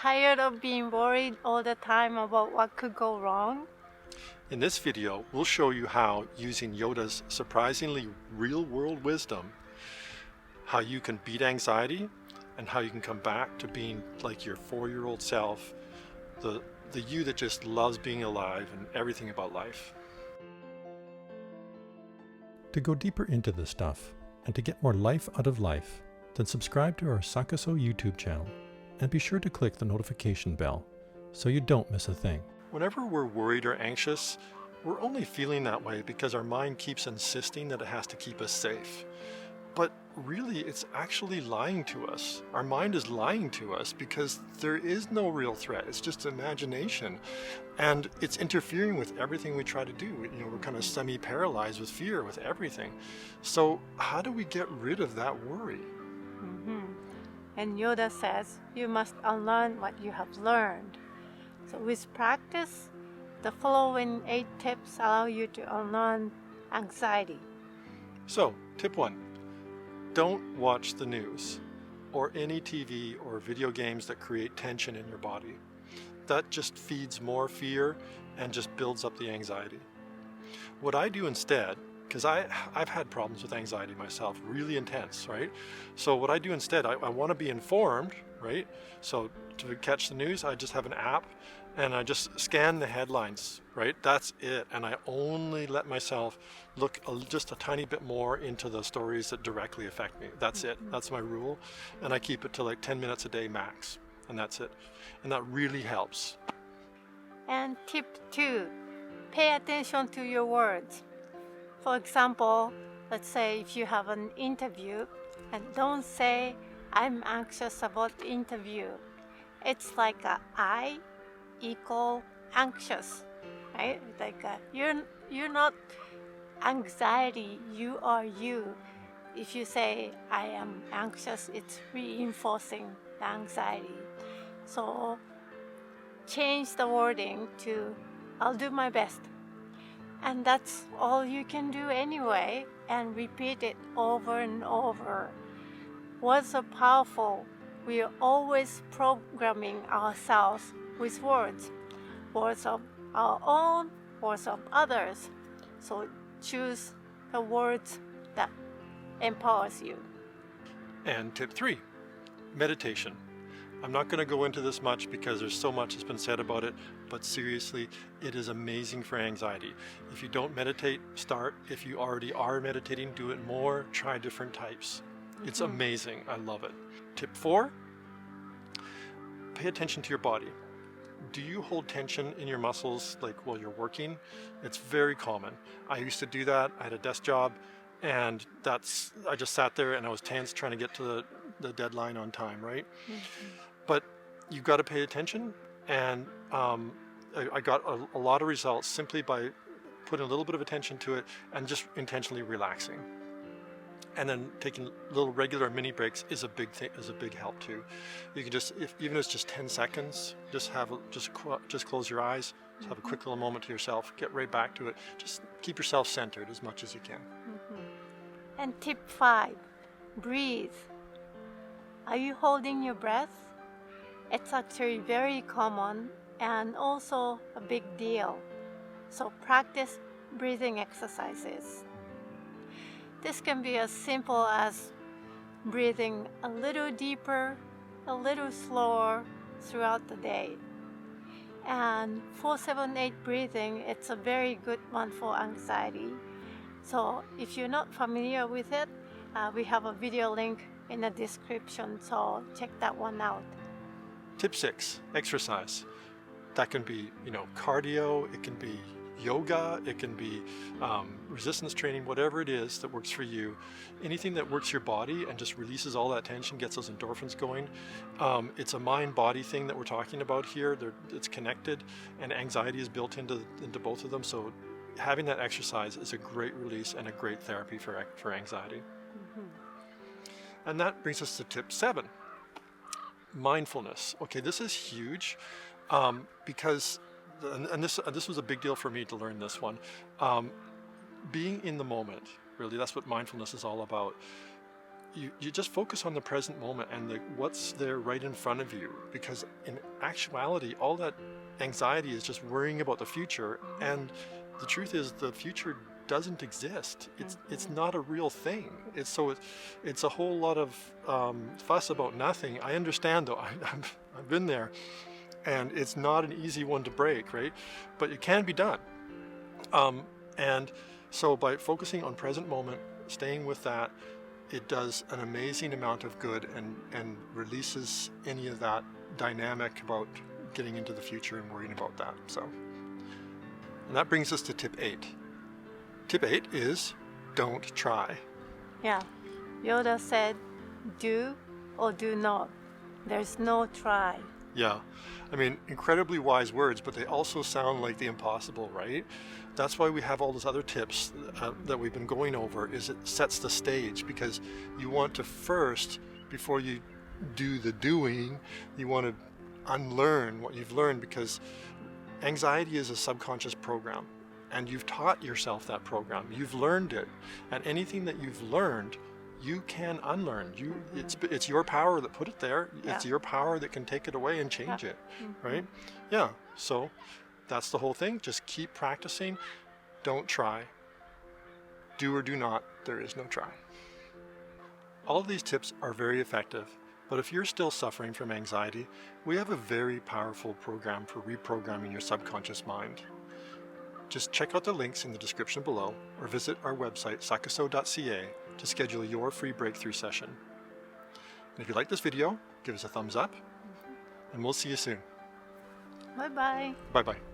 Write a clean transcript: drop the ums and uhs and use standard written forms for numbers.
tired of being worried all the time about what could go wrong? In this video, we'll show you how, using Yoda's surprisingly real-world wisdom, how you can beat anxiety and how you can come back to being like your 4-year-old self, the you that just loves being alive and everything about life. To go deeper into this stuff and to get more life out of life, then subscribe to our Sakaso YouTube channel and be sure to click the notification bell so you don't miss a thing. Whenever we're worried or anxious, we're only feeling that way because our mind keeps insisting that it has to keep us safe. But really, it's actually lying to us. Our mind is lying to us because there is no real threat. It's just imagination. And it's interfering with everything we try to do. You know, we're kind of semi-paralyzed with fear, with everything. So how do we get rid of that worry? And Yoda says, you must unlearn what you have learned. So with practice, the following 8 tips allow you to unlearn anxiety. So, tip 1. Don't watch the news or any TV or video games that create tension in your body. That just feeds more fear and just builds up the anxiety. What I do instead, because I've had problems with anxiety myself, really intense, right? So what I do instead, I want to be informed, right? So to catch the news, I just have an app and I just scan the headlines, right? That's it. And I only let myself look just a tiny bit more into the stories that directly affect me. That's it. That's my rule. And I keep it to like 10 minutes a day max. And that's it. And that really helps. And tip 2, pay attention to your words. For example, let's say if you have an interview, and don't say, I'm anxious about the interview. It's like I equal anxious, right? Like you're not anxiety, you are you. If you say I am anxious, it's reinforcing the anxiety. So change the wording to I'll do my best. And that's all you can do anyway, and repeat it over and over. Words are powerful. We are always programming ourselves with words of our own, words of others. So choose the words that empowers you. And tip 3, meditation. I'm not going to go into this much because there's so much that's been said about it, but seriously, it is amazing for anxiety. If you don't meditate, start. If you already are meditating, do it more. Try different types. It's amazing. I love it. Tip 4, pay attention to your body. Do you hold tension in your muscles like while you're working? It's very common. I used to do that. I had a desk job and I just sat there and I was tense trying to get to the deadline on time, right? But you've got to pay attention, and I got a lot of results simply by putting a little bit of attention to it and just intentionally relaxing. And then taking little regular mini breaks is a big thing, is a big help too. You can just, even if it's just 10 seconds, just close your eyes, just have a quick little moment to yourself, get right back to it. Just keep yourself centered as much as you can. And tip 5, breathe. Are you holding your breath? It's actually very common and also a big deal. So practice breathing exercises. This can be as simple as breathing a little deeper, a little slower throughout the day. And 4-7-8 breathing, it's a very good one for anxiety. So if you're not familiar with it, we have a video link in the description, so check that one out. Tip 6, exercise. That can be, cardio, it can be yoga, it can be resistance training, whatever it is that works for you. Anything that works your body and just releases all that tension, gets those endorphins going. It's a mind-body thing that we're talking about here. It's connected, and anxiety is built into both of them. So having that exercise is a great release and a great therapy for anxiety. And that brings us to tip 7, mindfulness. Okay, this is huge because, and this was a big deal for me to learn this one. Being in the moment, really, that's what mindfulness is all about. you just focus on the present moment and what's there right in front of you, because in actuality all that anxiety is just worrying about the future, and the truth is the future doesn't exist. It's not a real thing. It's a whole lot of fuss about nothing. I understand though. I've been there, and it's not an easy one to break, right? But it can be done. And so by focusing on present moment, staying with that, it does an amazing amount of good and releases any of that dynamic about getting into the future and worrying about that. So, and that brings us to tip 8. Tip 8 is don't try. Yeah. Yoda said, do or do not. There's no try. Yeah, I mean, incredibly wise words, but they also sound like the impossible, right? That's why we have all those other tips that we've been going over, is it sets the stage, because you want to first, before you do the doing, you want to unlearn what you've learned, because anxiety is a subconscious program, and you've taught yourself that program. You've learned it, and anything that you've learned, you can unlearn. It's your power that put it there. Yeah. It's your power that can take it away and change it, right? Yeah, so that's the whole thing. Just keep practicing. Don't try. Do or do not. There is no try. All of these tips are very effective, but if you're still suffering from anxiety, we have a very powerful program for reprogramming your subconscious mind. Just check out the links in the description below, or visit our website sakaso.ca to schedule your free breakthrough session. And if you like this video, give us a thumbs up, and we'll see you soon. Bye-bye. Bye-bye.